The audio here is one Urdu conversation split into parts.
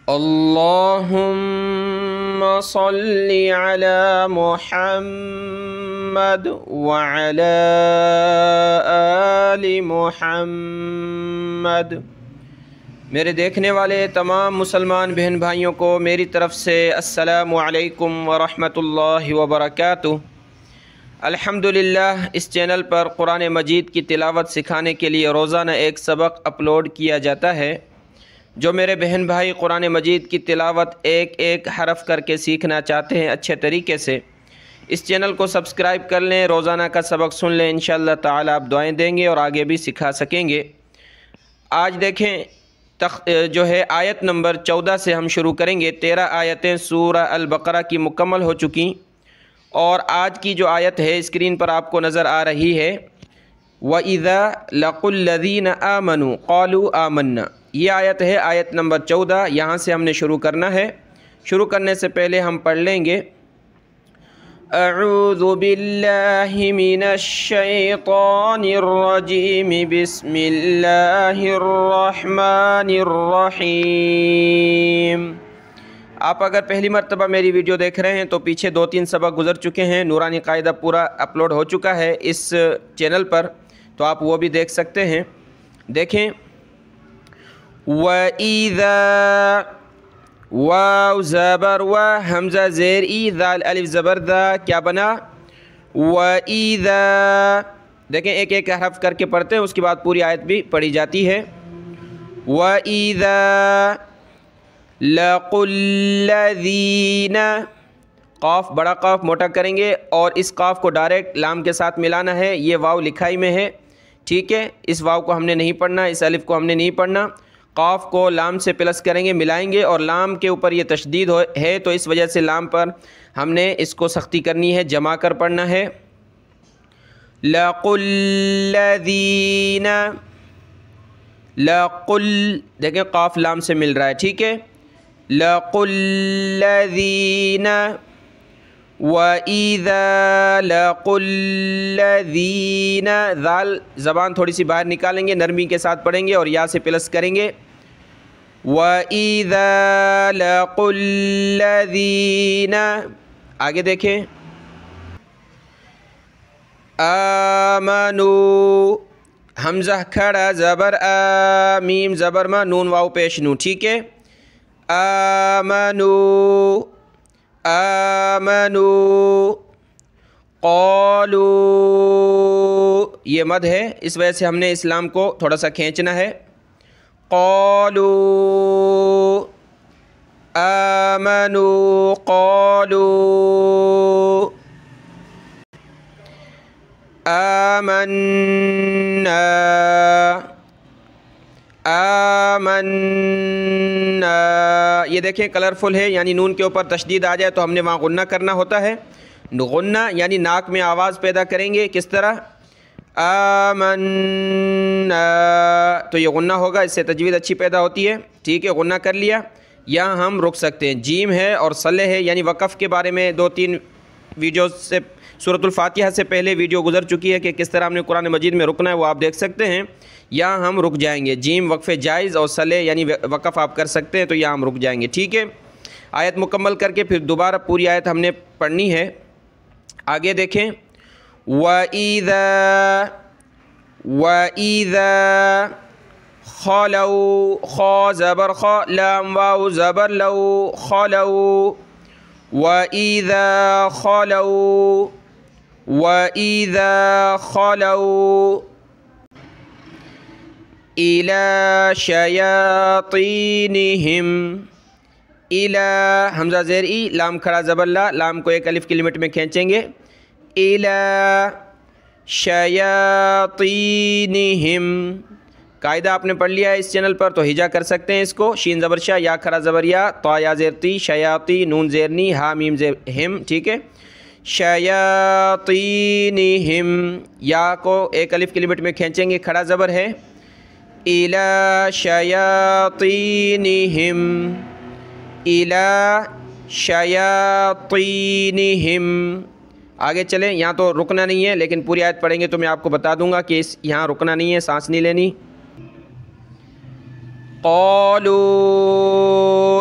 اللهم صل على محمد وعلى آل محمد۔ میرے دیکھنے والے تمام مسلمان بہن بھائیوں کو میری طرف سے السلام علیکم ورحمۃ اللہ وبرکاتہ۔ الحمدللہ اس چینل پر قرآن مجید کی تلاوت سکھانے کے لیے روزانہ ایک سبق اپلوڈ کیا جاتا ہے۔ جو میرے بہن بھائی قرآن مجید کی تلاوت ایک ایک حرف کر کے سیکھنا چاہتے ہیں اچھے طریقے سے، اس چینل کو سبسکرائب کر لیں، روزانہ کا سبق سن لیں، انشاءاللہ تعالی آپ دعائیں دیں گے اور آگے بھی سکھا سکیں گے۔ آج دیکھیں جو ہے آیت نمبر 14 سے ہم شروع کریں گے۔ 13 آیتیں سورہ البقرہ کی مکمل ہو چکی، اور آج کی جو آیت ہے اسکرین پر آپ کو نظر آ رہی ہے، وَإِذَا لَقُوا الَّذِينَ آمَنُوا قَالُوا آمَنَّا۔ یہ آیت ہے آیت نمبر 14، یہاں سے ہم نے شروع کرنا ہے۔ شروع کرنے سے پہلے ہم پڑھ لیں گے اعوذ باللہ من الشیطان الرجیم بسم اللہ الرحمن الرحیم۔ آپ اگر پہلی مرتبہ میری ویڈیو دیکھ رہے ہیں تو پیچھے 2-3 سبق گزر چکے ہیں، نورانی قاعدہ پورا اپلوڈ ہو چکا ہے اس چینل پر، تو آپ وہ بھی دیکھ سکتے ہیں۔ دیکھیں وَإِذَا، واو زبر و حمزہ زیر ای، ذال الف زبر دا، کیا بنا؟ وَإِذَا۔ دیکھیں ایک ایک حرف کر کے پڑھتے ہیں، اس کے بعد پوری آیت بھی پڑھی جاتی ہے۔ وَإِذَا لَقُوا الَّذِينَ، قاف بڑا قاف موٹا کریں گے اور اس قاف کو ڈائریکٹ لام کے ساتھ ملانا ہے۔ یہ واو لکھائی میں ہے، ٹھیک ہے، اس واو کو ہم نے نہیں پڑھنا، اس الف کو ہم نے نہیں پڑھنا۔ قاف کو لام سے پلس کریں گے، ملائیں گے، اور لام کے اوپر یہ تشدید ہے تو اس وجہ سے لام پر ہم نے اس کو سختی کرنی ہے، جمع کر پڑھنا ہے۔ لَقُوا الَّذِينَ، لَقُل، دیکھیں قاف لام سے مل رہا ہے، ٹھیک ہے۔ لَقُوا الَّذِينَ وَإِذَا لَقُوا الَّذِينَ، ذال زبان تھوڑی سی باہر نکالیں گے، نرمی کے ساتھ پڑھیں گے اور یا سے پلس کریں گے۔ وَإِذَا لَقُوا الَّذِينَ، آگے دیکھیں آمَنُوا، حمزہ کھڑا زبر آ، میم زبر ما، نون واو پیش نو، ٹھیک ہے۔ آمَنُوا، آمَنُوا، قَالُوا، یہ مد ہے، اس وجہ سے ہم نے اسلام کو تھوڑا سا کھینچنا ہے۔ قَالُوا آمَنُوا، قَالُوا آمَنَّا، آمَنَّا، یہ دیکھیں کلرفل ہے، یعنی نون کے اوپر تشدید آ جائے تو ہم نے وہاں غنہ کرنا ہوتا ہے۔ غنہ یعنی ناک میں آواز پیدا کریں گے، کس طرح؟ آمَنَّا، تو یہ غنہ ہوگا، اس سے تجوید اچھی پیدا ہوتی ہے، ٹھیک ہے۔ غنہ کر لیا، یہاں ہم رک سکتے ہیں۔ جیم ہے اور صلح ہے، یعنی وقف کے بارے میں 2-3 ویڈیوز سے، سورۃ الفاتحہ سے پہلے ویڈیو گزر چکی ہے کہ کس طرح ہم نے قرآن مجید میں رکنا ہے، وہ آپ دیکھ سکتے ہیں۔ یہاں ہم رک جائیں گے، جیم وقف جائز اور صلح یعنی وقف آپ کر سکتے ہیں، تو یہاں ہم رک جائیں گے، ٹھیک ہے۔ آیت مکمل کر کے پھر دوبارہ پوری آیت ہم نے پڑھنی ہے۔ آگے دیکھیں وَإِذَا، وَإِذَا خَلَوْا، خَا زبر خا، لام واو زبر لو، خَلَوْا، وَإِذَا خَلَوْا، وَإِذَا خَلَوْا إِلَى شَيَاطِينِهِمْ، إِلَى حمزہ زیر ای، لام کھڑا زبر لا، لام کو ایک الف کی لمٹ میں کھینچیں گے۔ إِلَى شَيَاطِينِهِمْ، قاعدہ آپ نے پڑھ لیا ہے اس چینل پر تو ہجا کر سکتے ہیں اس کو، شین زبر شا، یا کھڑا زبر یا، طا یا زیر تی، شیاطی، نون زیر نی، ہا میم زیر ہم، ٹھیک ہے۔ شیاطینہم، یا کو ایک الف کی لمٹ میں کھینچیں گے، کھڑا زبر ہے۔ اِلی شیاطینہم، اِلی شیاطینہم، آگے چلیں، یہاں تو رکنا نہیں ہے لیکن پوری آیت پڑھیں گے تو میں آپ کو بتا دوں گا کہ یہاں رکنا نہیں ہے، سانس نہیں لینی۔ قالوا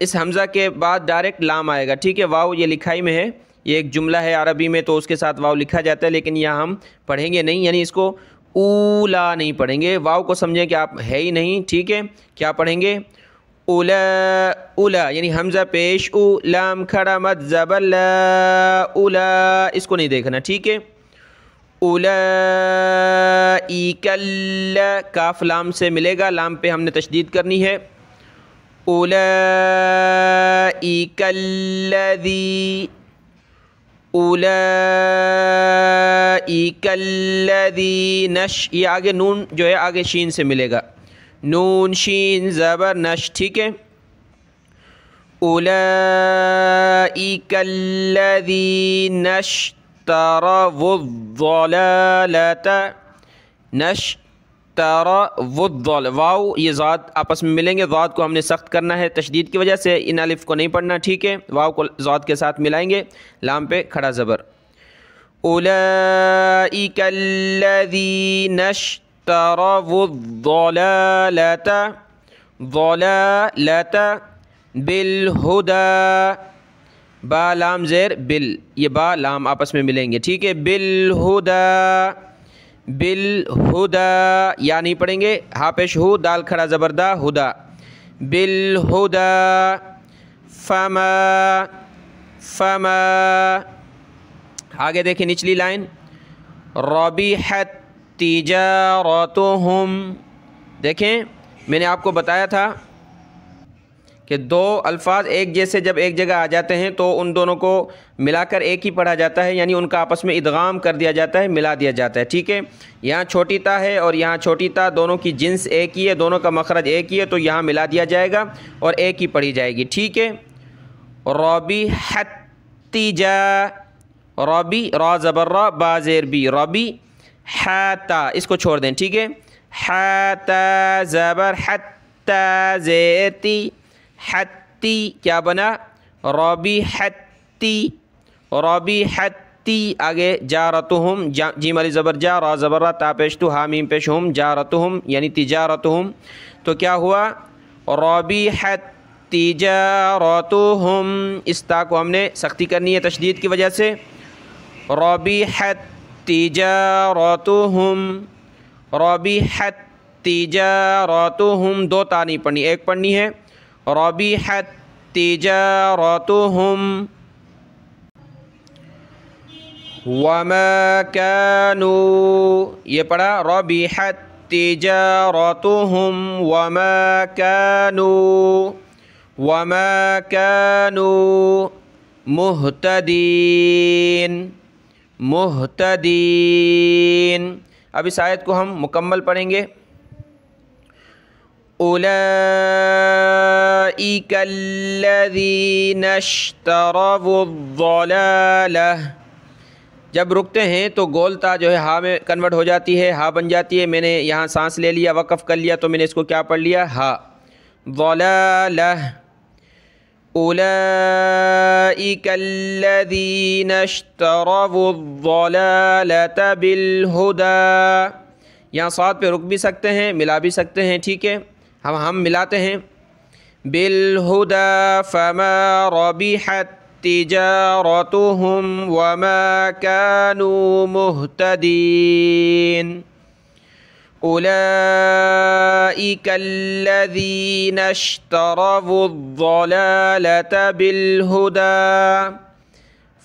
اس حمزہ کے بعد ڈائریکٹ لام آئے گا، ٹھیک ہے۔ واو یہ لکھائی میں ہے، یہ ایک جملہ ہے عربی میں تو اس کے ساتھ واو لکھا جاتا ہے، لیکن یہاں ہم پڑھیں گے نہیں، یعنی اس کو اولا نہیں پڑھیں گے، واو کو سمجھیں کہ آپ ہے ہی نہیں، ٹھیک ہے۔ کیا پڑھیں گے؟ اولا، اولا یعنی حمزہ پیش او، لام کھڑا مد زبر لا، اولا اس کو نہیں دیکھنا، ٹھیک ہے۔ اولئک کاف لام سے ملے گا، لام پہ ہم نے تشدید کرنی ہے۔ اولئک الذی، اولئک الذی نش، یہ آگے نون جو ہے آگے شین سے ملے گا، نون شین زبر نش، ٹھیک ہے۔ اولئک الذین اشتروا الضلالۃ، نشتروا، واو یہ ذات آپس میں ملیں گے، ذات کو ہم نے سخت کرنا ہے تشدید کی وجہ سے، ان الف کو نہیں پڑھنا، ٹھیک ہے۔ واو کو ذات کے ساتھ ملائیں گے، لام پہ کھڑا زبر۔ اولئک الذین اشتروا الضلالۃ، ضلالۃ بالہدی، با لام زیر بل، یہ با لام آپس میں ملیں گے، ٹھیک ہے۔ بالہدی، بالہدی یا نہیں پڑھیں گے، ہا پیش ہو، دال کھڑا زبردہ، ہدا، بالہدی، فما، فما آگے دیکھیں نچلی لائن، ربحت تجارتہم، دیکھیں میں نے آپ کو بتایا تھا کہ دو الفاظ ایک جیسے جب ایک جگہ آ جاتے ہیں تو ان دونوں کو ملا کر ایک ہی پڑھا جاتا ہے، یعنی ان کا آپس میں ادغام کر دیا جاتا ہے، ملا دیا جاتا ہے، ٹھیک ہے۔ یہاں چھوٹی تا ہے اور یہاں چھوٹی تا، دونوں کی جنس ایک ہی ہے، دونوں کا مخرج ایک ہی ہے، تو یہاں ملا دیا جائے گا اور ایک ہی پڑھی جائے گی، ٹھیک ہے۔ ربحت تجا، ربی را زبر را، با زیر بی، ربی حتا، اس کو چھوڑ دیں، ٹھیک ہے۔ حتا زبر حتا زیر تی، حتی کیا بنا؟ ربحتی، ربحتی آگے جارتہم، جیم علی زبر جا، را زبر را، تا پیش تو، ہا میم پیش ہم، جارتہم یعنی تجارتہم، تو کیا ہوا؟ ربحت تجارتہم، اس تا کو ہم نے سختی کرنی ہے تشدید کی وجہ سے، ربحت تجارتہم، ربحت تجارتہم، دو تا نہیں پڑھنی، ایک پڑھنی ہے، ربحت تجارتہم وما كانوا، یہ پڑھا ربحت تجارتہم وما كانوا مہتدین، مہتدین۔ اب اس آیت کو ہم مکمل پڑھیں گے۔ اولئک الذین اشتروا الضلالہ، جب رکتے ہیں تو گولتا جو ہے ہا میں کنورٹ ہو جاتی ہے، ہا بن جاتی ہے، میں نے یہاں سانس لے لیا، وقف کر لیا، تو میں نے اس کو کیا پڑھ لیا؟ ہا، ضلالہ۔ اولئک الذین اشتروا الضلالۃ بالہدی، یہاں صاد پہ رک بھی سکتے ہیں، ملا بھی سکتے ہیں، ٹھیک ہے، ہم ملاتے ہیں، بالہدی فما ربحت تجارتہم وما كانوا مہتدین، اولئک الذین اشتروا الضلالۃ بالہدی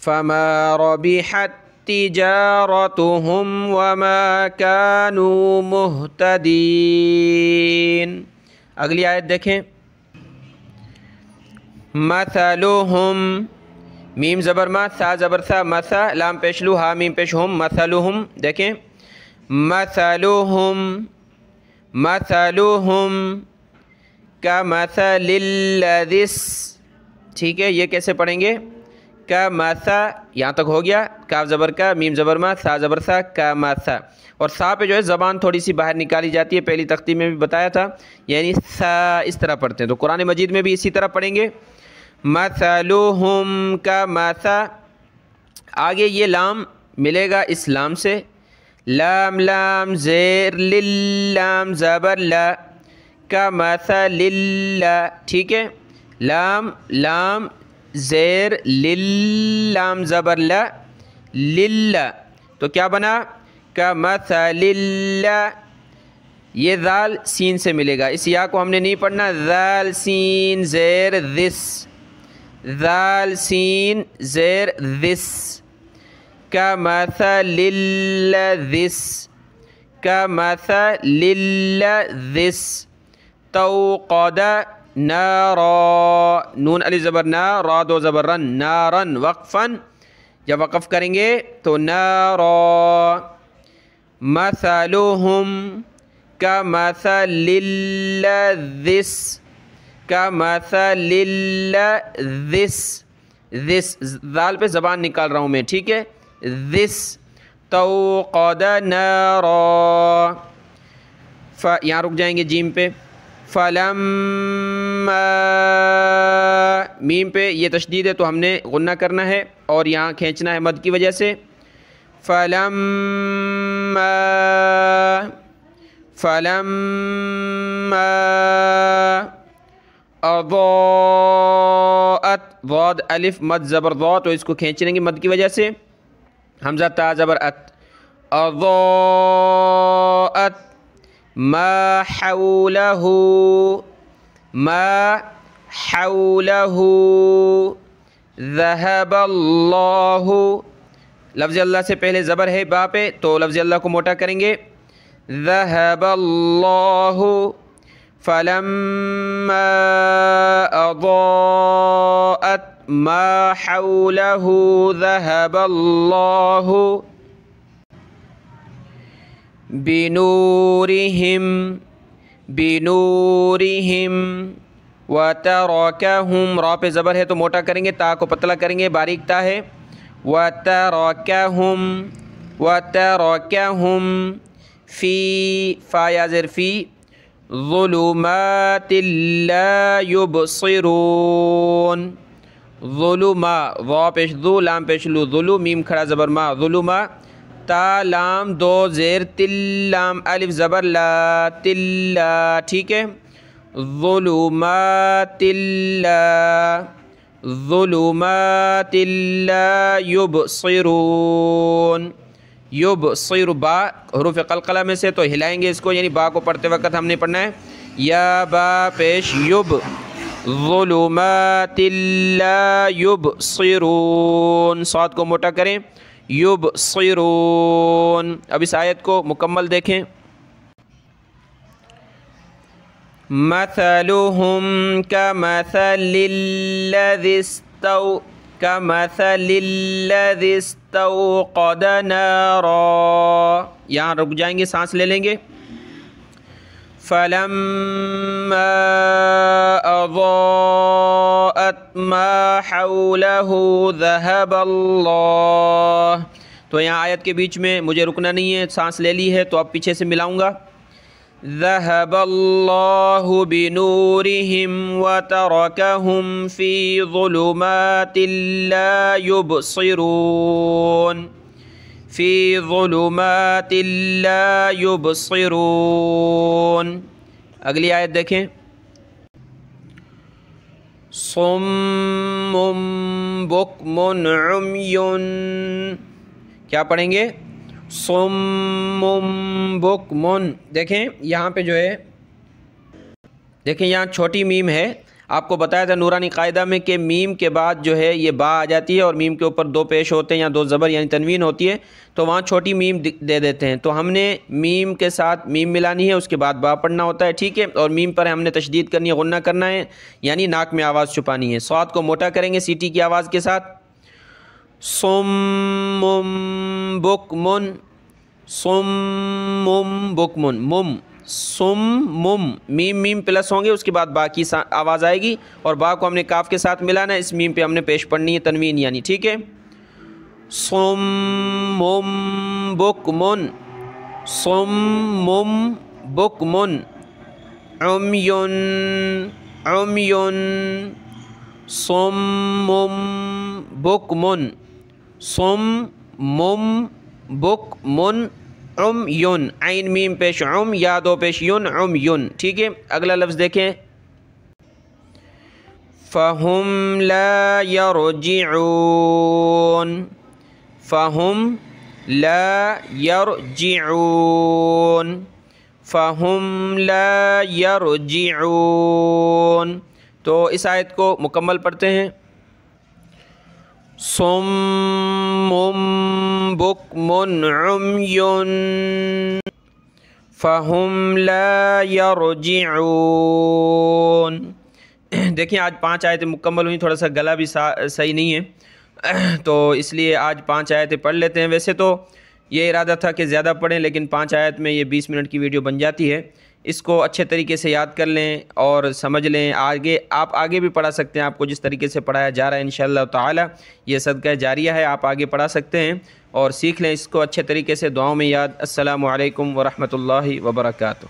فما ربحت تجارتہم وما كانوا مہتدین۔ اگلی آیت دیکھیں، مثلہم، میم زبر ما، ثا زبر ثا، مثا لام پیش لو، ہا میم پیش ہم، مثلہم، دیکھیں مثلہم، مثلہم کمثل الذی، ٹھیک ہے، یہ کیسے پڑھیں گے؟ کمثا، یہاں تک ہو گیا، کاف زبر کا، میم زبر ما، ثا زبر ثا، کمثا، اور ثا پہ جو ہے زبان تھوڑی سی باہر نکالی جاتی ہے، پہلی تختی میں بھی بتایا تھا، یعنی ثا اس طرح پڑھتے ہیں، تو قرآن مجید میں بھی اسی طرح پڑھیں گے، مثلہم کمثا، آگے یہ لام ملے گا اس لام سے، لام لام زیر للام زبر لا، کمثل لا، ٹھیک ہے، لام لام زیر لل، لام زبر لا، لل، تو کیا بنا کمثل اللہ، یہ ذال سین سے ملے گا، اس یا کو ہم نے نہیں پڑھنا، ذال سین زیر ذس، ذال سین زیر ذس، کمثل الذس، کمثل الذس، توقد نارا، نون علی زبر نا، را دو زبر رن، نارن وقفن، جب وقف کریں گے تو نارا، مثلہم کمثل الذس، کمثل الذس، ذس ذال پہ زبان نکال رہا ہوں میں، ٹھیک ہے، ذس، توقد نارا، یہاں رک جائیں گے جیم پہ، فلما، میم پہ یہ تشدید ہے تو ہم نے غنہ کرنا ہے اور یہاں کھینچنا ہے مد کی وجہ سے، فلما، فلما اضاءت، ضاد الف مد زبر ضاد، تو اس کو کھینچ لیں گے مد کی وجہ سے، حمزہ تا زبر ات، اضاءت ما حولہ، ما حولہ، ذہب اللہ، لفظ اللہ سے پہلے زبر ہے با پہ تو لفظ اللہ کو موٹا کریں گے، ذہب اللہ، فلما اضاءت ما حولہ ذہب اللہ بنورہم، بنورہم، وترکہم، را پہ زبر ہے تو موٹا کریں گے، تا کو پتلا کریں گے، باریک تا ہے، وترکہم، وترکہم فی، فا یا زیر فی، ظلمات لا یبصرون، ظلما، ضا پیش ذو، لام پیش لو، ظلو، میم کھڑا زبر ما، ظلما، تا لام دو زیر تل، لام الف زبر لا، تلا، ٹھیک ہے، ظلمات لا، ظلمات لا یبصرون، یبصر، با حروف قلقلہ میں سے تو ہلائیں گے اس کو، یعنی با کو پڑھتے وقت ہم نے پڑھنا ہے، یا با پیش یب، ظلمات لا یبصرون، صاد کو موٹا کریں، یبصرون۔ اب اس آیت کو مکمل دیکھیں، مثلہم کمثل الذی کمثل الذی استوقد نارا، یہاں رک جائیں گے، سانس لے لیں گے، فلما اضاءت ما حولہ ذہب اللہ، تو یہاں آیت کے بیچ میں مجھے رکنا نہیں ہے، سانس لے لی ہے تو اب پیچھے سے ملاؤں گا، ذہب اللہ بنورہم وترکہم فی ظلمات لا یبصرون، فی ظلمات لا یبصرون۔ اگلی آیت دیکھیں، صم بکم عمی، کیا پڑھیں گے، صم بکم، دیکھیں یہاں پہ جو ہے، دیکھیں یہاں چھوٹی میم ہے، آپ کو بتایا تھا نورانی قاعدہ میں کہ میم کے بعد جو ہے یہ با آ جاتی ہے اور میم کے اوپر دو پیش ہوتے ہیں یا دو زبر یعنی تنوین ہوتی ہے، تو وہاں چھوٹی میم دے دیتے ہیں، تو ہم نے میم کے ساتھ میم ملانی ہے، اس کے بعد با پڑھنا ہوتا ہے، ٹھیک ہے، اور میم پر ہم نے تشدید کرنی ہے، غنہ کرنا ہے، یعنی ناک میں آواز چھپانی ہے، صاد کو موٹا کریں گے سیٹی کی آواز کے ساتھ، صم بکمن، صم بکمن، مم، صم مم، میم میم پلس ہوں گے، اس کے بعد با کی آواز آئے گی اور با کو ہم نے کاف کے ساتھ ملانا ہے، اس میم پہ ہم نے پیش پڑھنی ہے تنوین یعنی، ٹھیک ہے، صم بکمن، صم بکمن، عمیٌ، عمیٌ، صم بکمن، صم بکمن، عمیٌ، عین میم پیش عم، یا دو پیش یون، عمیٌ، ٹھیک ہے۔ اگلا لفظ دیکھیں، فَهُمْ لَا يَرْجِعُونَ فَهُمْ لَا يَرْجِعُونَ فَهُمْ لَا يَرْجِعُونَ۔ تو اس آیت کو مکمل پڑھتے ہیں۔ صُمٌّ بُكْمٌ عُمْيٌ فَهُمْ لَا يَرْجِعُونَ۔ دیکھیں آج 5 آیتیں مکمل ہوئیں، تھوڑا سا گلا بھی صحیح نہیں ہے تو اس لیے آج 5 آیتیں پڑھ لیتے ہیں۔ ویسے تو یہ ارادہ تھا کہ زیادہ پڑھیں، لیکن 5 آیت میں یہ 20 منٹ کی ویڈیو بن جاتی ہے۔ اس کو اچھے طریقے سے یاد کر لیں اور سمجھ لیں، آپ آگے بھی پڑھا سکتے ہیں۔ آپ کو جس طریقے سے پڑھایا جا رہا ہے انشاءاللہ تعالی یہ صدقہ جاریہ ہے، آپ آگے پڑھا سکتے ہیں اور سیکھ لیں اس کو اچھے طریقے سے۔ دعاؤں میں یاد۔ السلام علیکم ورحمۃ اللہ وبرکاتہ۔